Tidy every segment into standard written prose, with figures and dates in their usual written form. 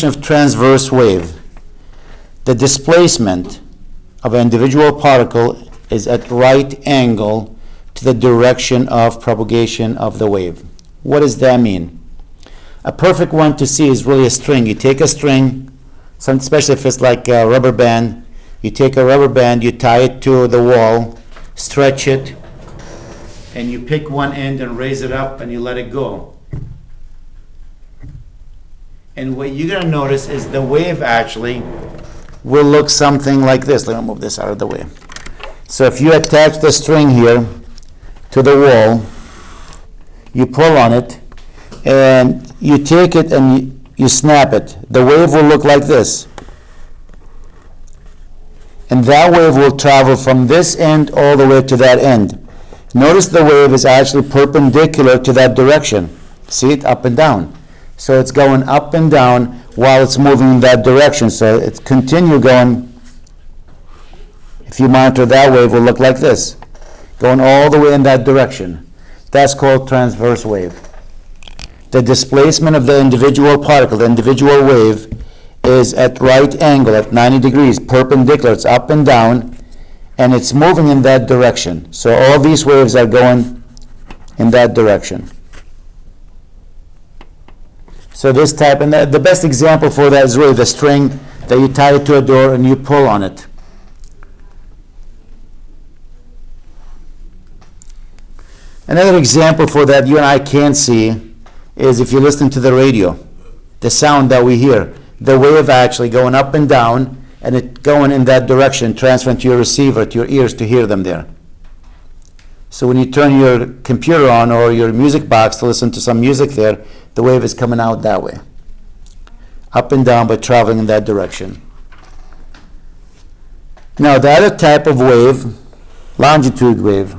of transverse wave. The displacement of an individual particle is at right angle to the direction of propagation of the wave. What does that mean? A perfect one to see is really a string. You take a string, especially if it's like a rubber band, you take a rubber band, you tie it to the wall, stretch it, and you pick one end and raise it up and you let it go. And what you're going to notice is the wave actually will look something like this. Let me move this out of the way. So if you attach the string here to the wall, you pull on it, and you take it and you snap it. The wave will look like this. And that wave will travel from this end all the way to that end. Notice the wave is actually perpendicular to that direction. See it? Up and down. So it's going up and down while it's moving in that direction. So it's continue going. If you monitor that wave, it will look like this, going all the way in that direction. That's called transverse wave. The displacement of the individual particle, the individual wave, is at right angle, at 90 degrees, perpendicular. It's up and down, and it's moving in that direction. So all these waves are going in that direction. So this type, and the best example for that is really the string that you tie it to a door and you pull on it. Another example for that you and I can't see is if you listen to the radio, the sound that we hear, the wave actually going up and down, and it going in that direction, transferring to your receiver, to your ears to hear them there. So when you turn your computer on or your music box to listen to some music there, the wave is coming out that way, up and down, but traveling in that direction. Now the other type of wave, longitude wave.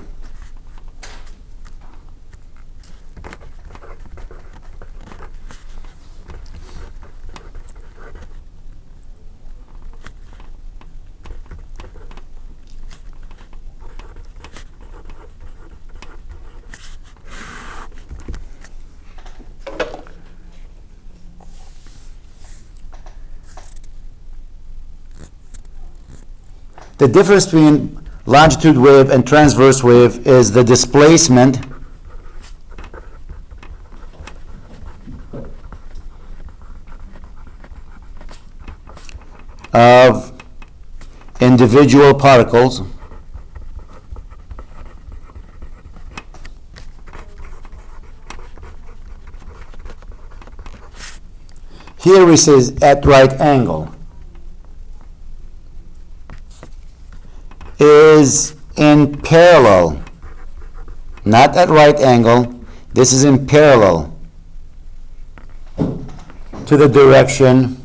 The difference between longitude wave and transverse wave is the displacement of individual particles here we say at right angle is in parallel, not at right angle, this is in parallel to the direction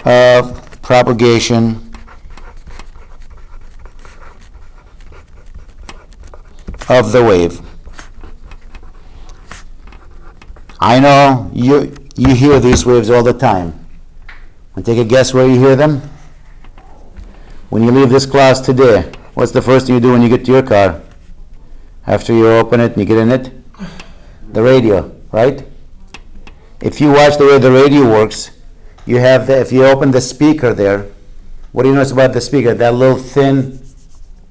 of propagation of the wave. I know you hear these waves all the time. And take a guess where you hear them? When you leave this class today, what's the first thing you do when you get to your car? After you open it and you get in it? The radio, right? If you watch the way the radio works, you have if you open the speaker there, what do you notice about the speaker? That little thin,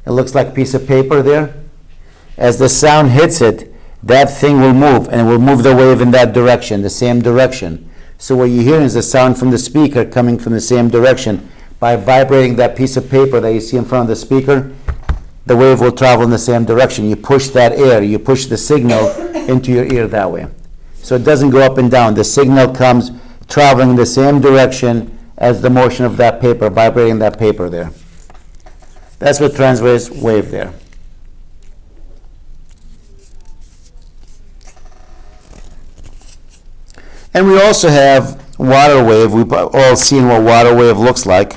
it looks like a piece of paper there. As the sound hits it, that thing will move, and it will move the wave in that direction, the same direction. So what you hear is the sound from the speaker coming from the same direction. By vibrating that piece of paper that you see in front of the speaker, the wave will travel in the same direction. You push that air, you push the signal into your ear that way. So it doesn't go up and down. The signal comes traveling in the same direction as the motion of that paper, vibrating that paper there. That's what transverse wave there. And we also have water wave. We've all seen what water wave looks like.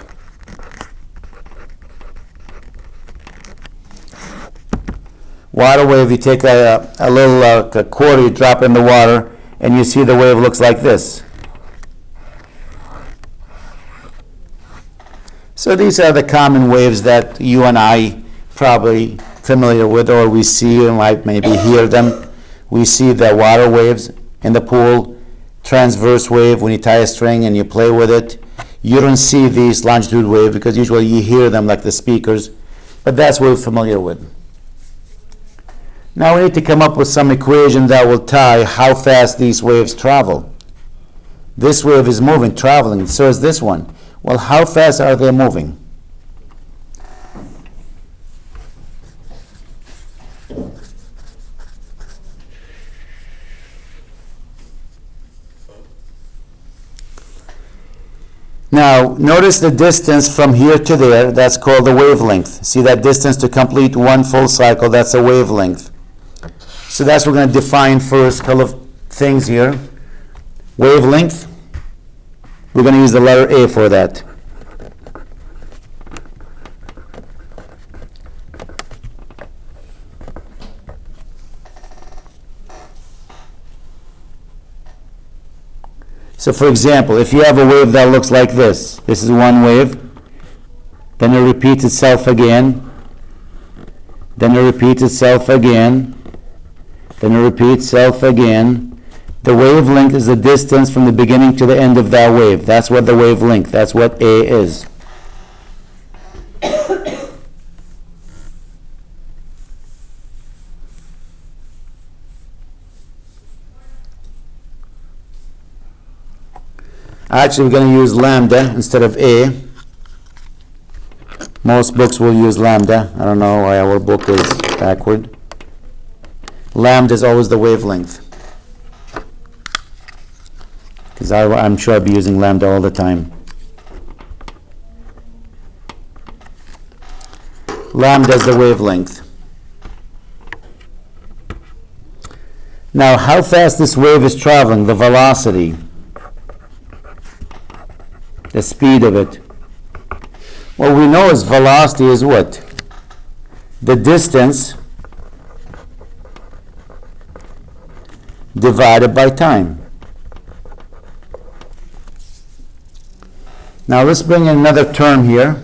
Water wave, you take a little quarter, you drop it in the water, and you see the wave looks like this. So these are the common waves that you and I probably familiar with, or we see and like maybe hear them. We see the water waves in the pool, transverse wave when you tie a string and you play with it. You don't see these longitude wave because usually you hear them like the speakers, but that's what we're familiar with. Now we need to come up with some equation that will tie how fast these waves travel. This wave is moving, traveling, so is this one. Well, how fast are they moving? Now, notice the distance from here to there, that's called the wavelength. See that distance to complete one full cycle, that's a wavelength. So that's what we're going to define first, a couple of things here. Wavelength, we're going to use the letter A for that. So for example, if you have a wave that looks like this is one wave, then it repeats itself again, then it repeats itself again, then it repeats itself again. The wavelength is the distance from the beginning to the end of that wave. That's what the wavelength, that's what A is. Actually, we're going to use lambda instead of A. Most books will use lambda. I don't know why our book is backward. Lambda is always the wavelength, because I'm sure I'll be using lambda all the time. Lambda is the wavelength. Now, how fast this wave is traveling, the velocity, the speed of it. What we know is velocity is what? The distance divided by time. Now let's bring in another term here.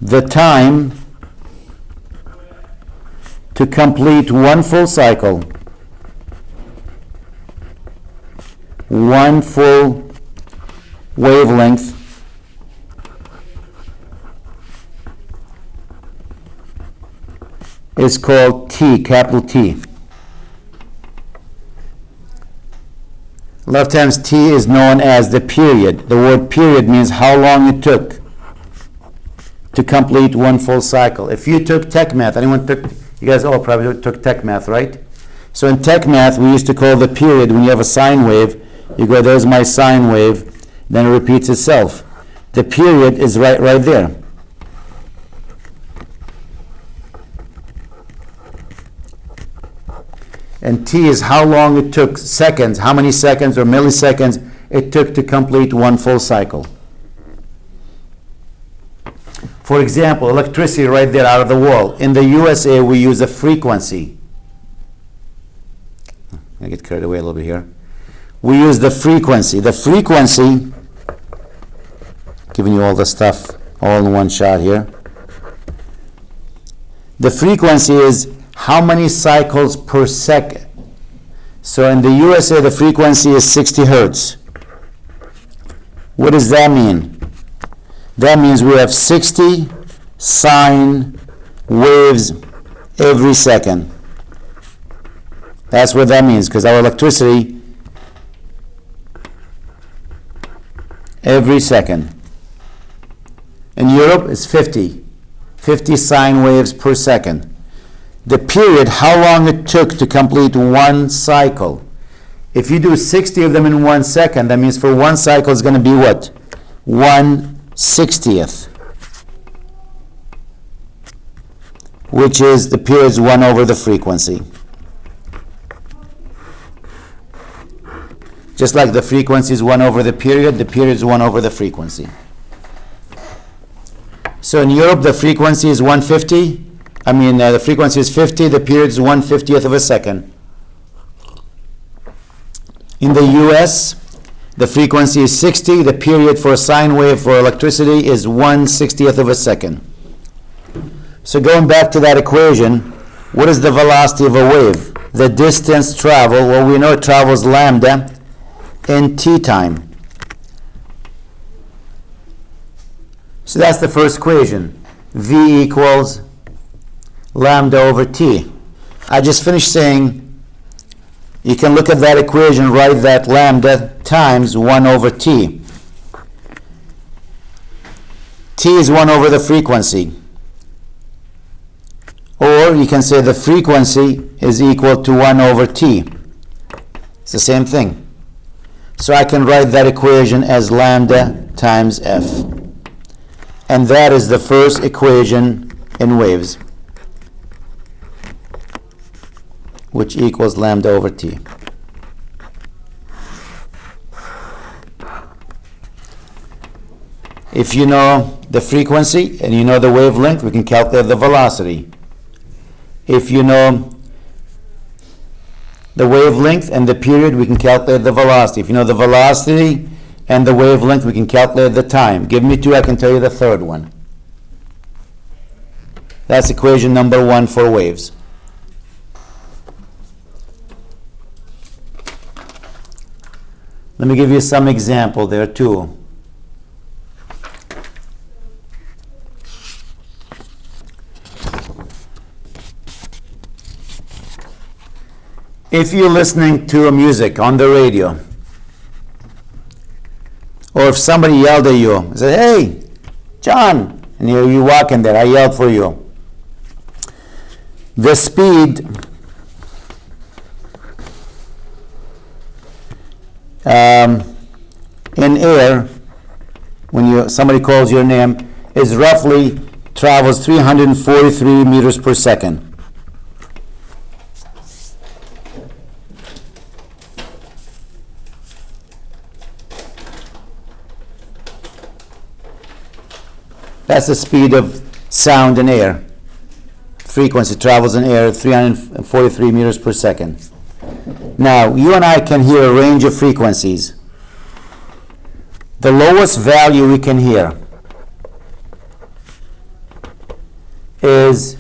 The time to complete one full cycle, one full wavelength, is called T, capital T. A lot of times T is known as the period. The word period means how long it took to complete one full cycle. If you took tech math, anyone took, you guys all probably took tech math, right? So in tech math, we used to call the period, when you have a sine wave, you go, there's my sine wave, then it repeats itself. The period is right there. And T is how long it took, seconds, how many seconds or milliseconds it took to complete one full cycle. For example, electricity right there out of the wall. In the USA, we use a frequency. I get carried away a little bit here. We use the frequency. The frequency, giving you all the stuff all in one shot here. The frequency is how many cycles per second. So in the USA, the frequency is 60 hertz. What does that mean? That means we have 60 sine waves every second. That's what that means, because our electricity every second. In Europe, it's 50 sine waves per second. The period, how long it took to complete one cycle. If you do 60 of them in 1 second, that means for one cycle it's going to be what? 1/60th, which is the period's 1 over the frequency. Just like the frequency is 1 over the period is 1 over the frequency. So in Europe, the frequency is 150. The frequency is 50, the period is 1/50th of a second. In the US, the frequency is 60, the period for a sine wave for electricity is 1/60th of a second. So going back to that equation, what is the velocity of a wave? The distance traveled, well, we know it travels lambda in t time. So that's the first equation. V equals lambda over t. I just finished saying you can look at that equation, write that lambda times 1 over t. T is 1 over the frequency. Or you can say the frequency is equal to 1 over t. It's the same thing. So I can write that equation as lambda times f. And that is the first equation in waves, which equals lambda over t. If you know the frequency and you know the wavelength, we can calculate the velocity. If you know the wavelength and the period, we can calculate the velocity. If you know the velocity and the wavelength, we can calculate the time. Give me 2, I can tell you the third one. That's equation number 1 for waves. Let me give you some example there too. If you're listening to a music on the radio, or if somebody yelled at you and said, "Hey, John," and you walk in there, I yelled for you. The speed in air, when somebody calls your name, is roughly travels 343 meters per second. That's the speed of sound in air. Frequency travels in air 343 meters per second. Now, you and I can hear a range of frequencies. The lowest value we can hear is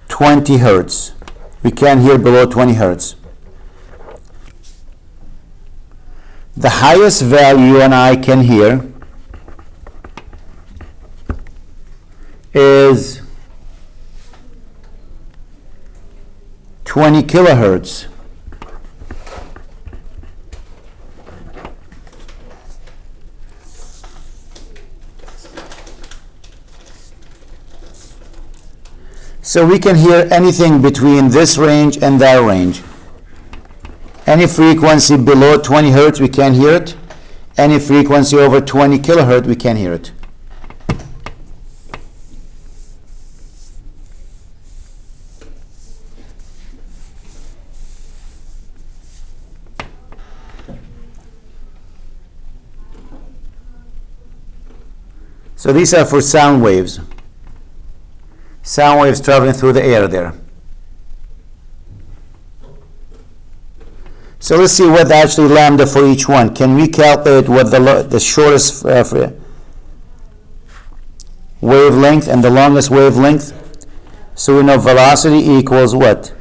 20 hertz. We can't hear below 20 hertz. The highest value you and I can hear is 20 kilohertz. So we can hear anything between this range and that range. Any frequency below 20 hertz, we can't hear it. Any frequency over 20 kilohertz, we can hear it. So these are for sound waves. Sound waves traveling through the air there. So let's see what actually lambda for each one. Can we calculate what the shortest wavelength and the longest wavelength? So we know velocity equals what?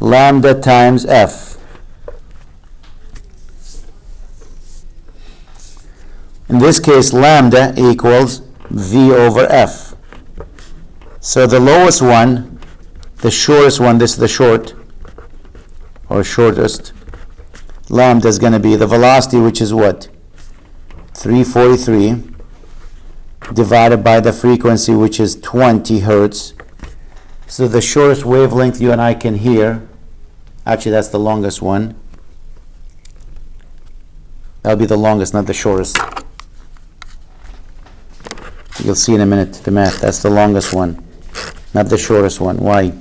Lambda times f. In this case, lambda equals v over f. So the lowest one, the shortest one, this is the short, or shortest, lambda is going to be the velocity, which is what? 343 divided by the frequency, which is 20 hertz. So the shortest wavelength you and I can hear, actually that's the longest one. That'll be the longest, not the shortest. You'll see in a minute the math. That's the longest one, not the shortest one. Why?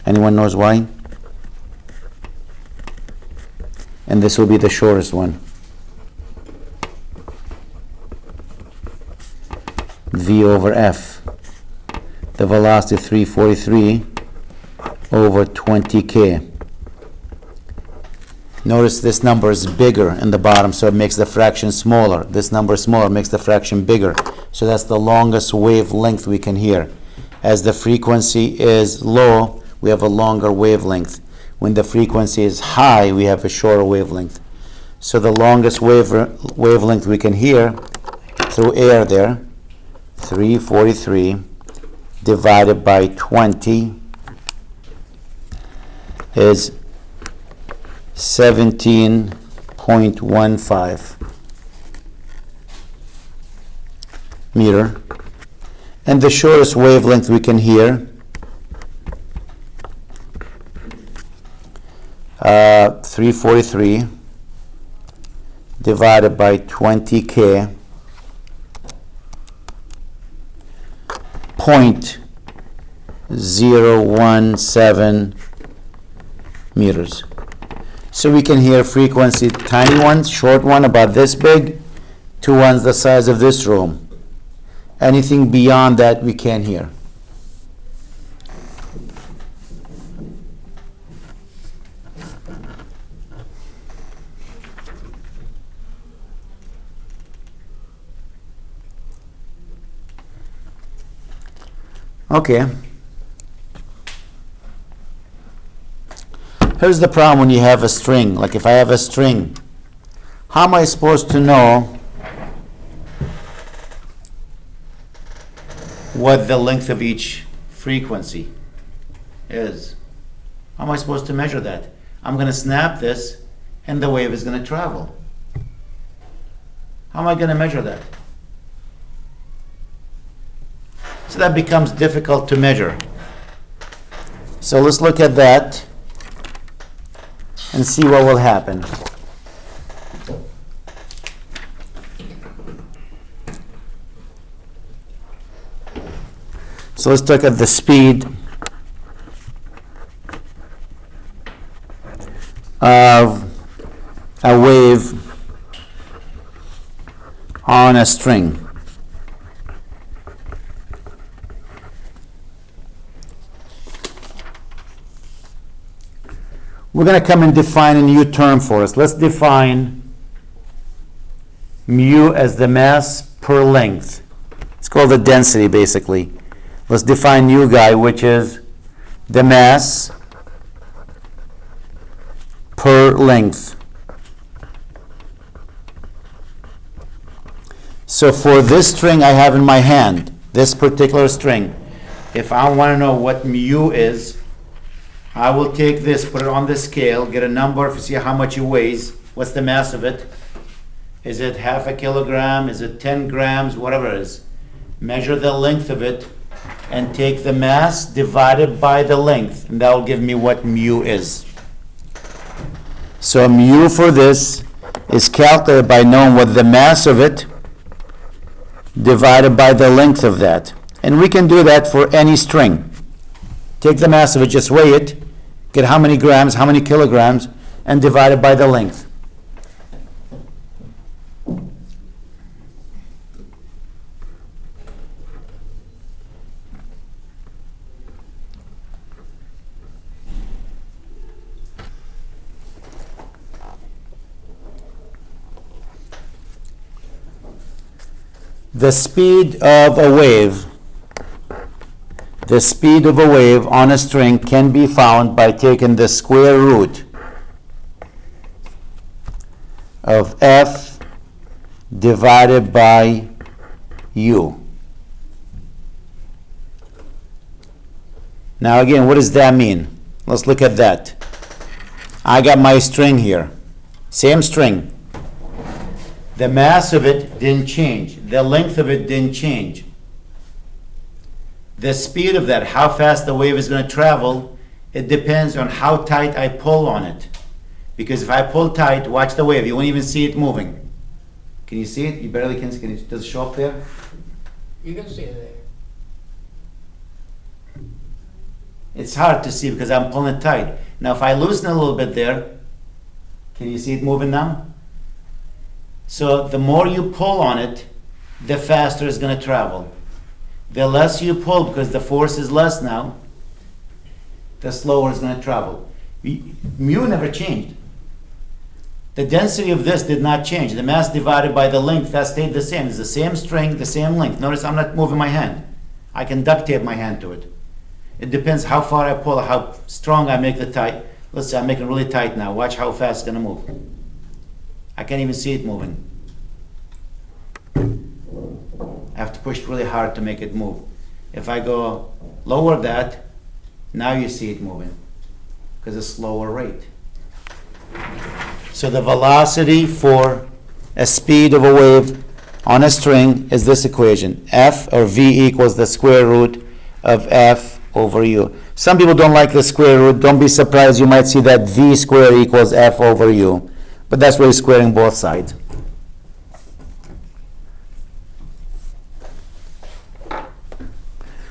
Anyone knows why? And this will be the shortest one. V over f. The velocity 343 over 20k. Notice this number is bigger in the bottom, so it makes the fraction smaller. This number is smaller, makes the fraction bigger. So that's the longest wavelength we can hear. As the frequency is low, we have a longer wavelength. When the frequency is high, we have a shorter wavelength. So the longest wavelength we can hear through air there, 343 divided by 20 is 17.15 meter. And the shortest wavelength we can hear, 343 divided by 20K, 0.017 meters. So we can hear frequency, tiny ones, short one about this big, to ones the size of this room. Anything beyond that we can't hear. Okay. Here's the problem when you have a string. Like if I have a string, how am I supposed to know what the length of each frequency is? How am I supposed to measure that? I'm going to snap this and the wave is going to travel. How am I going to measure that? So that becomes difficult to measure. So let's look at that and see what will happen. So let's look at the speed of a wave on a string. We're going to come and define a new term for us. Let's define mu as the mass per length. It's called the density, basically. Let's define new guy, which is the mass per length. So for this string I have in my hand, this particular string, if I want to know what mu is, I will take this, put it on the scale, get a number to see how much it weighs. What's the mass of it? Is it half a kilogram? Is it 10 grams? Whatever it is. Measure the length of it and take the mass divided by the length, and that will give me what mu is. So mu for this is calculated by knowing what the mass of it divided by the length of that. And we can do that for any string. Take the mass of it, just weigh it, get how many grams, how many kilograms, and divide it by the length. The speed of a wave. The speed of a wave on a string can be found by taking the square root of F divided by U. Now again, what does that mean? Let's look at that. I got my string here. Same string. The mass of it didn't change. The length of it didn't change. The speed of that, how fast the wave is going to travel, it depends on how tight I pull on it. Because if I pull tight, watch the wave, you won't even see it moving. Can you see it? You barely can. Does it show up there? You can see it there. It's hard to see because I'm pulling it tight. Now if I loosen a little bit there, can you see it moving now? So the more you pull on it, the faster it's going to travel. The less you pull, because the force is less now, the slower it's going to travel. Mu never changed. The density of this did not change. The mass divided by the length, that stayed the same. It's the same string, the same length. Notice I'm not moving my hand. I can duct tape my hand to it. It depends how far I pull, how strong I make the tight. Let's say I'm making it really tight now. Watch how fast it's gonna move. I can't even see it moving. I have to push really hard to make it move. If I go lower that, now you see it moving, because it's slower rate. So the velocity for a speed of a wave on a string is this equation. F, or V, equals the square root of F over U. Some people don't like the square root. Don't be surprised. You might see that V squared equals F over U. But that's really squaring both sides.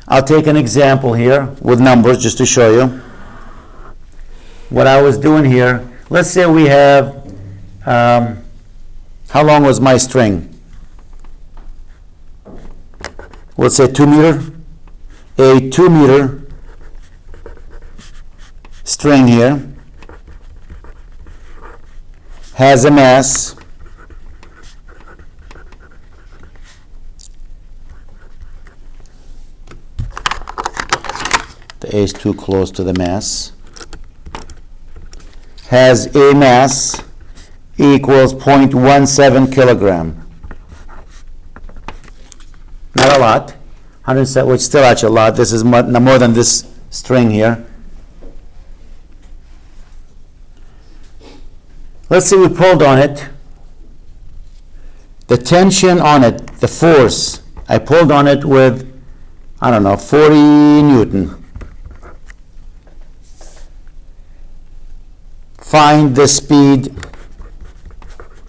I'll take an example here with numbers just to show you what I was doing here. Let's say we have, how long was my string? We'll say 2 meter. A 2 meter string here has a mass the A is too close to the mass, has a mass equals 0.17 kilogram. Not a lot. 107, which is still actually a lot. This is more than this string here. Let's say we pulled on it. The tension on it, the force, I pulled on it with, I don't know, 40 Newton. Find the speed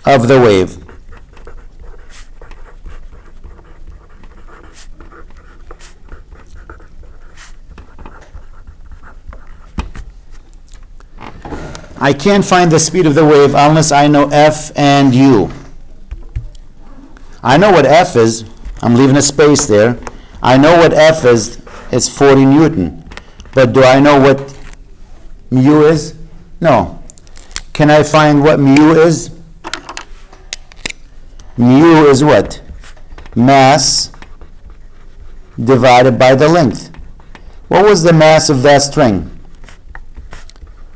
of the wave. I can't find the speed of the wave unless I know F and U. I know what F is. I'm leaving a space there. I know what F is. It's 40 Newton. But do I know what mu is? No. Can I find what mu is? Mu is what? Mass divided by the length. What was the mass of that string?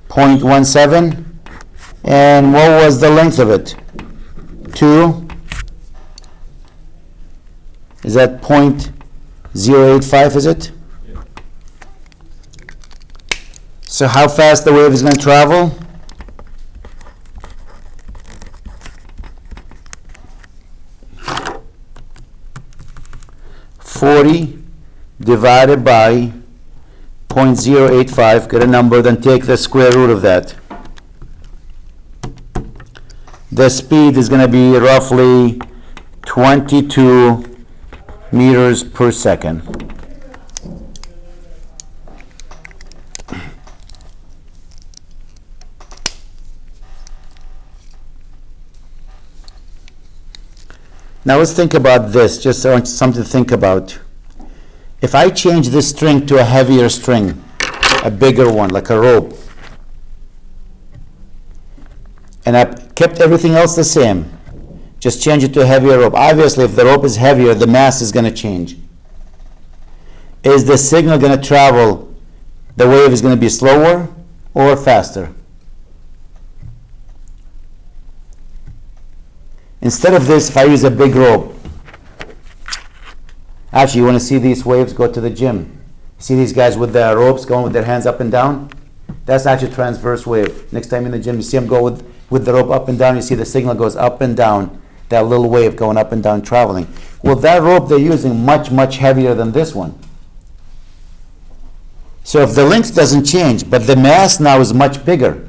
0.17. And what was the length of it? 2. Is that 0.085, is it? Yeah. So how fast the wave is going to travel? (40 divided by 0.085, get a number, then take the square root of that. The speed is going to be roughly 22 meters per second. Now let's think about this, just something to think about. If I change this string to a heavier string, a bigger one, like a rope, and I kept everything else the same, just change it to a heavier rope. Obviously, if the rope is heavier, the mass is going to change. Is the signal going to travel, the wave is going to be slower or faster? Instead of this, if I use a big rope, actually, you want to see these waves, go to the gym. See these guys with their ropes going with their hands up and down? That's actually transverse wave. Next time in the gym, you see them go with the rope up and down, you see the signal goes up and down, that little wave going up and down traveling. Well, that rope they're using much, much heavier than this one. So if the length doesn't change, but the mass now is much bigger.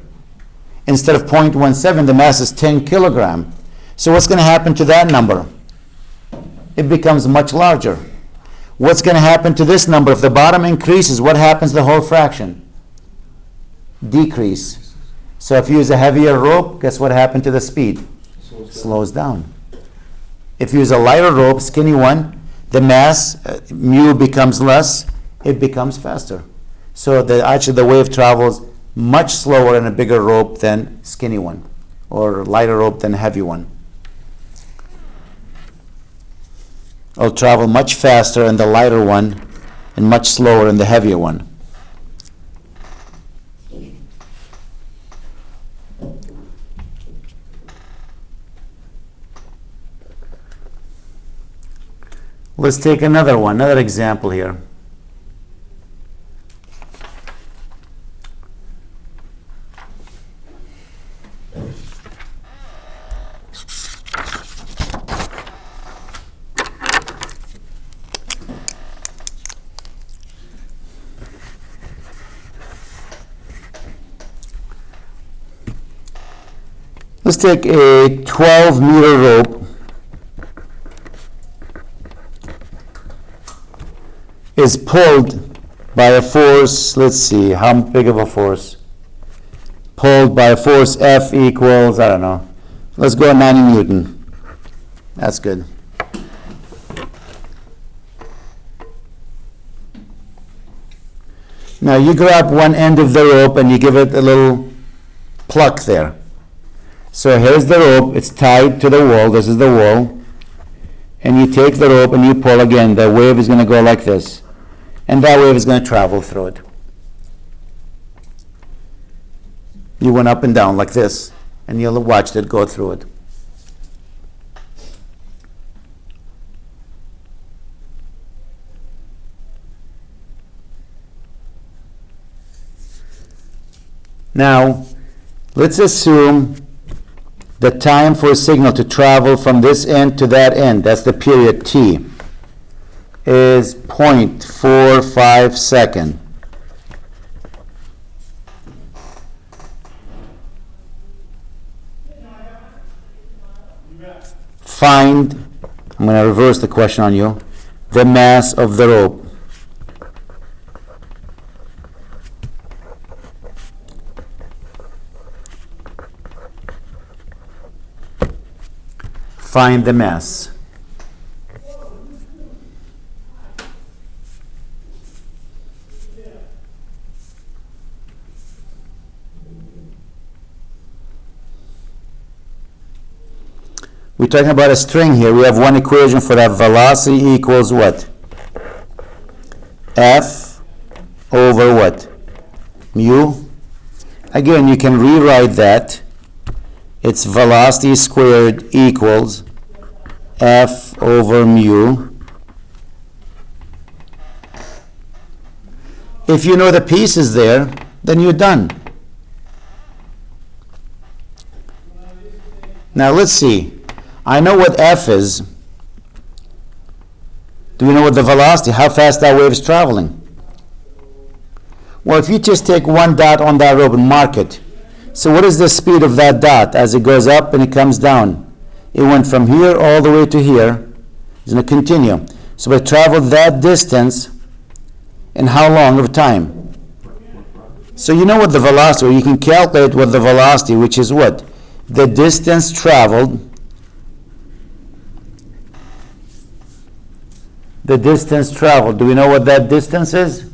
Instead of 0.17, the mass is 10 kilogram. So what's going to happen to that number? It becomes much larger. What's going to happen to this number? If the bottom increases, what happens to the whole fraction? Decrease. So if you use a heavier rope, guess what happened to the speed? Slows down. If you use a lighter rope, skinny one, the mass, mu becomes less, it becomes faster. So actually the wave travels much slower in a bigger rope than skinny one, or lighter rope than heavy one. It'll travel much faster in the lighter one and much slower in the heavier one. Let's take another example here. Let's take a 12-meter rope is pulled by a force, let's see, how big of a force? Pulled by a force F equals, I don't know, let's go 90 Newton. That's good. Now you grab one end of the rope and you give it a little pluck there. So here's the rope, it's tied to the wall, this is the wall, and you take the rope and you pull again, the wave is going to go like this, and that wave is going to travel through it. You went up and down like this, and you'll watch it go through it. Now, let's assume the time for a signal to travel from this end to that end, that's the period t, is 0.45 seconds. Find, I'm going to reverse the question on you, the mass of the rope. Find the mass. We're talking about a string here. We have one equation for that. Velocity equals what? F over what? Mu. Again, you can rewrite that. It's velocity squared equals F over mu. If you know the pieces there, then you're done. Now let's see. I know what F is. Do we know what the velocity, how fast that wave is traveling? Well, if you just take one dot on that rope and mark it, so what is the speed of that dot as it goes up and it comes down? It went from here all the way to here. It's going to continue. So it traveled that distance in how long of time? So you know what the velocity, or you can calculate what the velocity, which is what? The distance traveled. The distance traveled. Do we know what that distance is?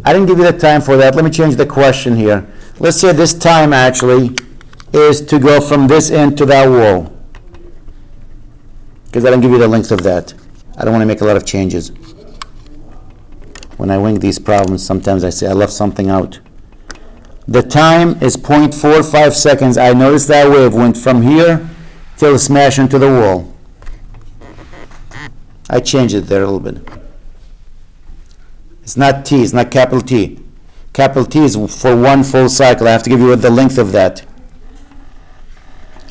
I didn't give you the time for that. Let me change the question here. Let's say this time actually is to go from this end to that wall, because I didn't give you the length of that. I don't want to make a lot of changes. When I wing these problems, sometimes I say I left something out. The time is 0.45 seconds. I noticed that wave went from here till it smashed into the wall. I changed it there a little bit. It's not T, it's not capital T. Capital T is for one full cycle. I have to give you the length of that.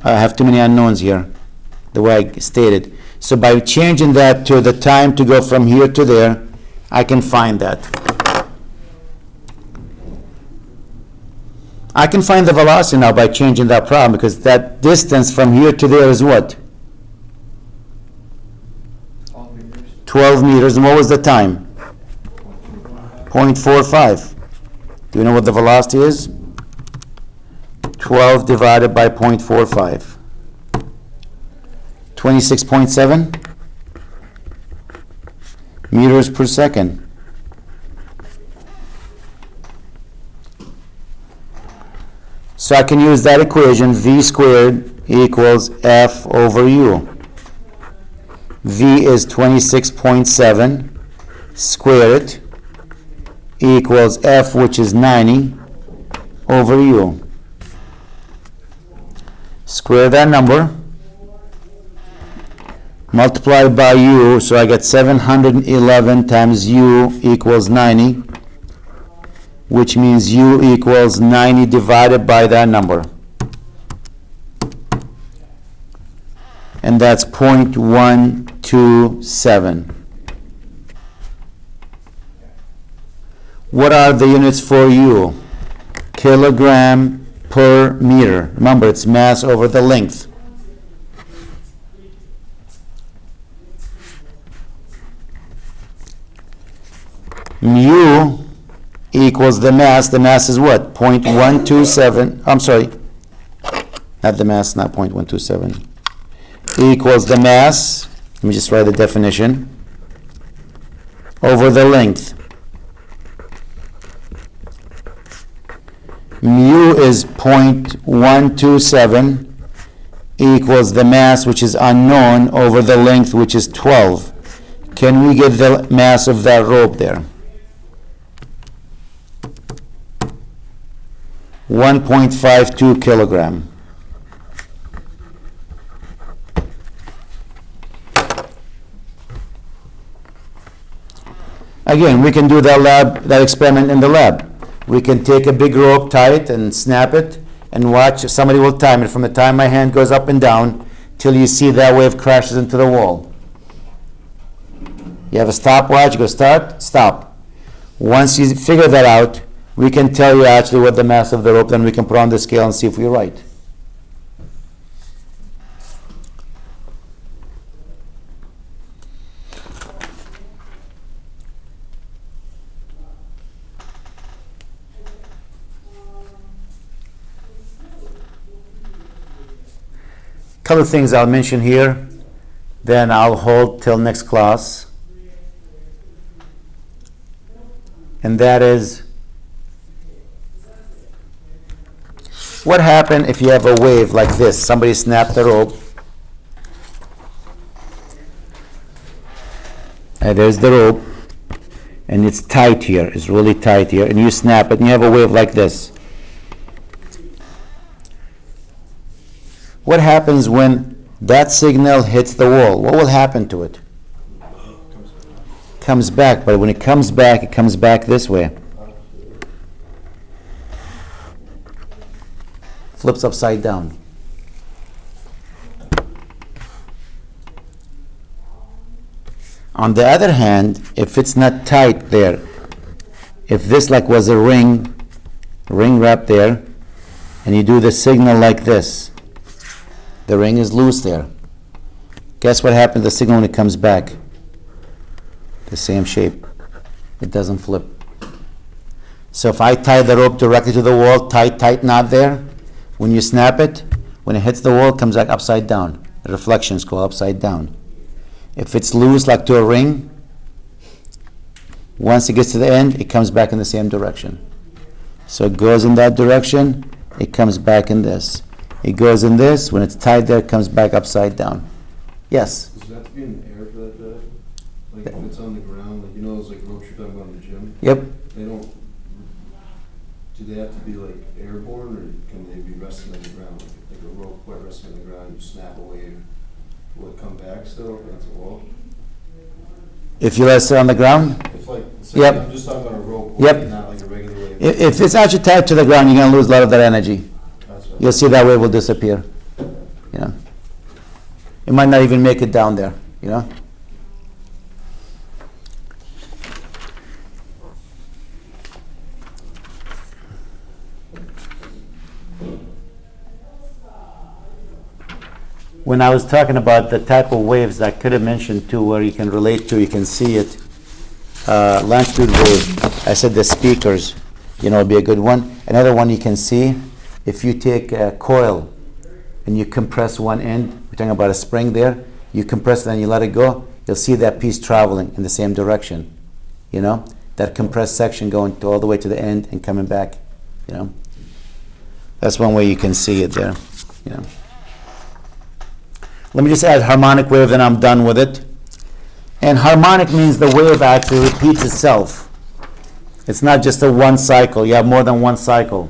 I have too many unknowns here, the way I stated. So by changing that to the time to go from here to there, I can find that. I can find the velocity now by changing that problem, because that distance from here to there is what? 12 meters. And what was the time? 0.45. Do you know what the velocity is? 12 divided by 0.45. 26.7 meters per second. So I can use that equation, v squared equals F over U. V is 26.7, square it, equals F, which is 90, over U. Square that number, multiply by U, so I get 711 times U equals 90, which means U equals 90 divided by that number. And that's 0.127. What are the units for U? Kilogram per meter. Remember, it's mass over the length. Mu equals the mass. The mass is what? 0.127. I'm sorry. Not the mass, not 0.127. Equals the mass. Let me just write the definition. Over the length. Mu is 0.127 equals the mass, which is unknown, over the length, which is 12. Can we get the mass of that rope there? 1.52 kilogram. Again, we can do that experiment in the lab. We can take a big rope, tie it, and snap it, and watch. Somebody will time it from the time my hand goes up and down till you see that wave crashes into the wall. You have a stopwatch, you go start, stop. Once you figure that out, we can tell you actually what the mass of the rope, then we can put on the scale and see if we're right. Couple of things I'll mention here, then I'll hold till next class. And that is, what happens if you have a wave like this? Somebody snapped the rope. And there's the rope. And it's tight here. It's really tight here. And you snap it and you have a wave like this. What happens when that signal hits the wall? What will happen to it? Comes back, but when it comes back this way. Flips upside down. On the other hand, if it's not tight there, if this like was a ring wrap there, and you do the signal like this, the ring is loose there. Guess what happens to the signal when it comes back? The same shape. It doesn't flip. So if I tie the rope directly to the wall, tight knot there, when you snap it, when it hits the wall, it comes back upside down. The reflection is called upside down. If it's loose like to a ring, once it gets to the end, it comes back in the same direction. So it goes in that direction, it comes back in this. It goes in this, when it's tied there, it comes back upside down. Yes? Does it have to be in the air for that to happen? Like if it's on the ground, like you know those like ropes you're talking about in the gym? Yep. They don't, do they have to be like airborne or can they be resting on the ground? Like a rope quite resting on the ground, you snap a wave, will it come back still if it's a wall? If you let it sit on the ground? If like, say Yep. I'm just talking about a rope, Yep. not like a regular wave. If it's actually tied to the ground, you're going to lose a lot of that energy. That's what You'll see that wave will disappear. You know, it might not even make it down there. You know. When I was talking about the type of waves, I could have mentioned too, where you can relate to, you can see it. Longitude wave. I said the speakers, you know, would be a good one. Another one you can see, if you take a coil and you compress one end, we're talking about a spring there, You compress it and you let it go, you'll see that piece traveling in the same direction. You know, that compressed section going all the way to the end and coming back. You know, that's one way you can see it there. You know. Let me just add harmonic wave, then I'm done with it. And harmonic means the wave actually repeats itself. It's not just a one cycle. You have more than one cycle.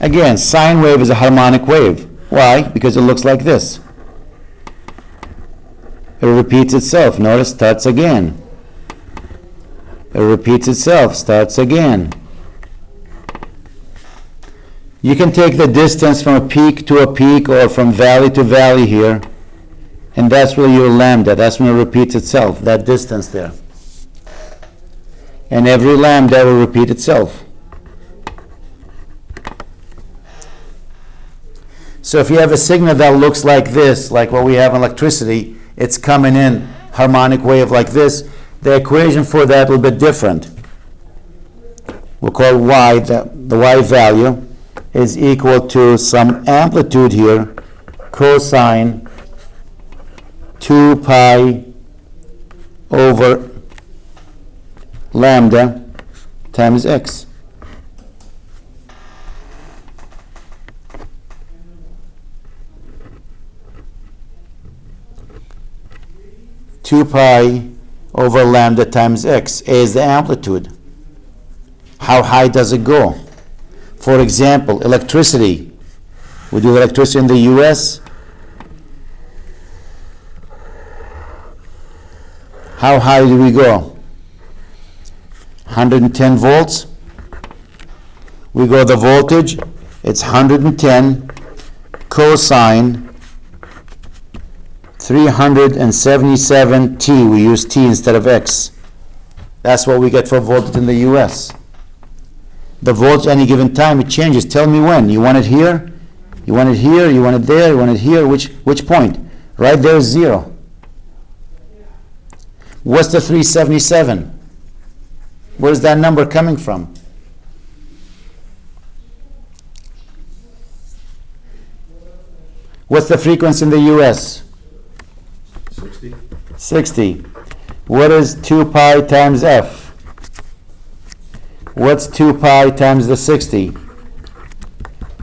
Again, sine wave is a harmonic wave. Why? Because it looks like this. It repeats itself. Notice, starts again. It repeats itself, starts again. You can take the distance from a peak to a peak or from valley to valley here, and that's really your lambda. That's when it repeats itself, that distance there. And every lambda will repeat itself. So if you have a signal that looks like this, like what we have in electricity, it's coming in harmonic wave like this, the equation for that will be different. We'll call y, the y value is equal to some amplitude here, cosine 2 pi over lambda times x. Two pi over lambda times x. A is the amplitude. How high does it go? For example, electricity. We do electricity in the US. How high do we go? 110 volts. We go the voltage. It's 110 cosine 377 T. We use T instead of X. That's what we get for voltage in the US. The voltage at any given time, it changes. Tell me when. You want it here? You want it here? You want it there? You want it here? Which point? Right there is 0. What's the 377? Where's that number coming from? What's the frequency in the US? 60. 60. What is 2 pi times f? What's 2 pi times the 60?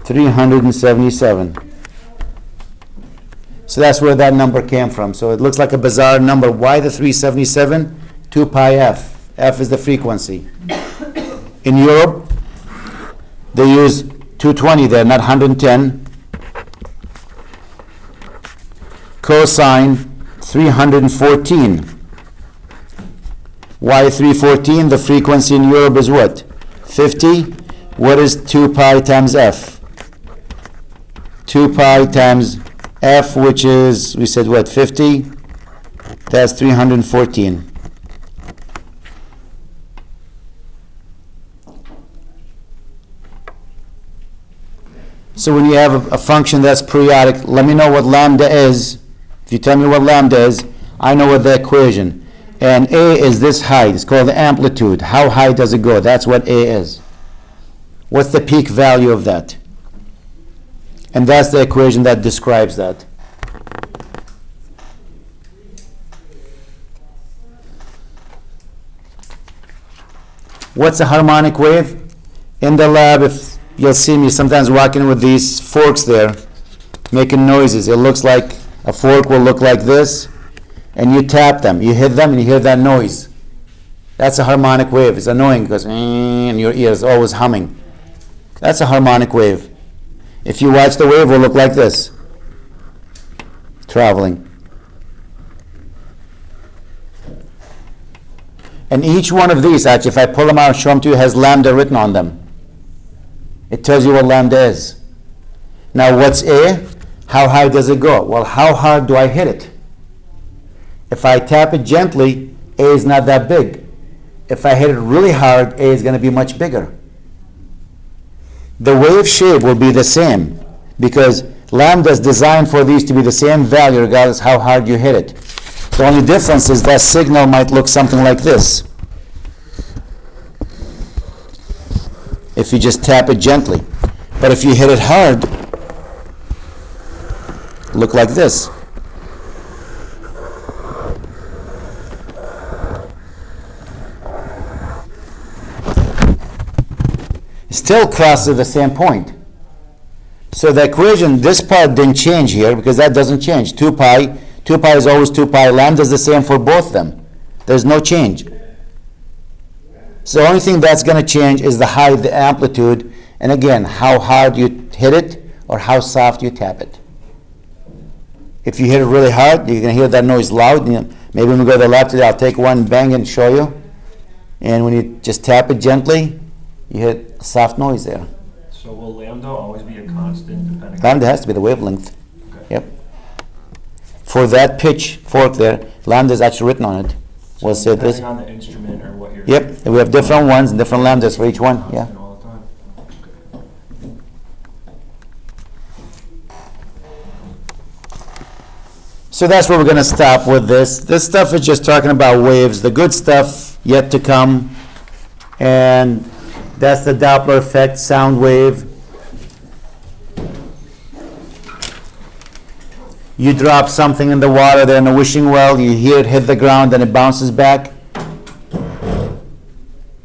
377. So that's where that number came from. So it looks like a bizarre number. Why the 377? 2 pi f. F is the frequency. In Europe, they use 220 there, not 110. Cosine 314. Why 314? The frequency in Europe is what? 50. What is 2 pi times f? 2 pi times f, which is, we said what, 50? That's 314. So when you have a function that's periodic, let me know what lambda is. If you tell me what lambda is, I know what the equation. And A is this height. It's called the amplitude. How high does it go? That's what A is. What's the peak value of that? And that's the equation that describes that. What's a harmonic wave? In the lab, if you'll see me sometimes walking with these forks there, making noises. It looks like a fork will look like this, and you tap them, you hit them, and you hear that noise. That's a harmonic wave. It's annoying because and your ear is always humming. That's a harmonic wave. If you watch the wave, it will look like this, traveling. And each one of these, actually, if I pull them out and show them to you, has lambda written on them. It tells you what lambda is. Now, what's A? How high does it go? Well, how hard do I hit it? If I tap it gently, A is not that big. If I hit it really hard, A is going to be much bigger. the wave shape will be the same, because lambda is designed for these to be the same value regardless how hard you hit it. The only difference is that signal might look something like this if you just tap it gently. But if you hit it hard, look like this. Still crosses the same point. So the equation, this part didn't change here because that doesn't change. 2 pi is always 2 pi. Lambda is the same for both of them. There's no change. So the only thing that's going to change is the height, the amplitude, and again, how hard you hit it or how soft you tap it. If you hit it really hard, you're going to hear that noise loud. You know, maybe when we go to the lab today, I'll take one, bang it, and show you. And when you just tap it gently, you hit a soft noise there. So will lambda always be a constant depending on... Lambda has to be the wavelength. Okay. Yep. For that pitch fork there, lambda is actually written on it. We'll say this. Depending on the instrument or what you're... Yep, and we have different ones and different lambdas for each one. Yeah. constant all the time. So that's where we're going to stop with this. This stuff is just talking about waves, the good stuff yet to come. And that's the Doppler effect, sound wave. You drop something in the water there in a wishing well, you hear it hit the ground, and it bounces back.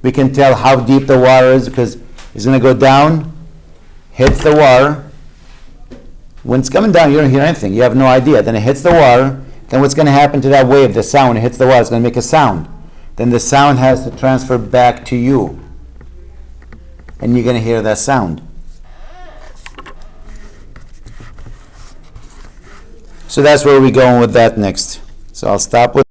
We can tell how deep the water is because it's going to go down, hit the water. When it's coming down, you don't hear anything. You have no idea. Then it hits the water. Then what's going to happen to that wave, the sound, when it hits the water, it's going to make a sound. Then the sound has to transfer back to you. And you're going to hear that sound. So that's where we're going with that next. So I'll stop with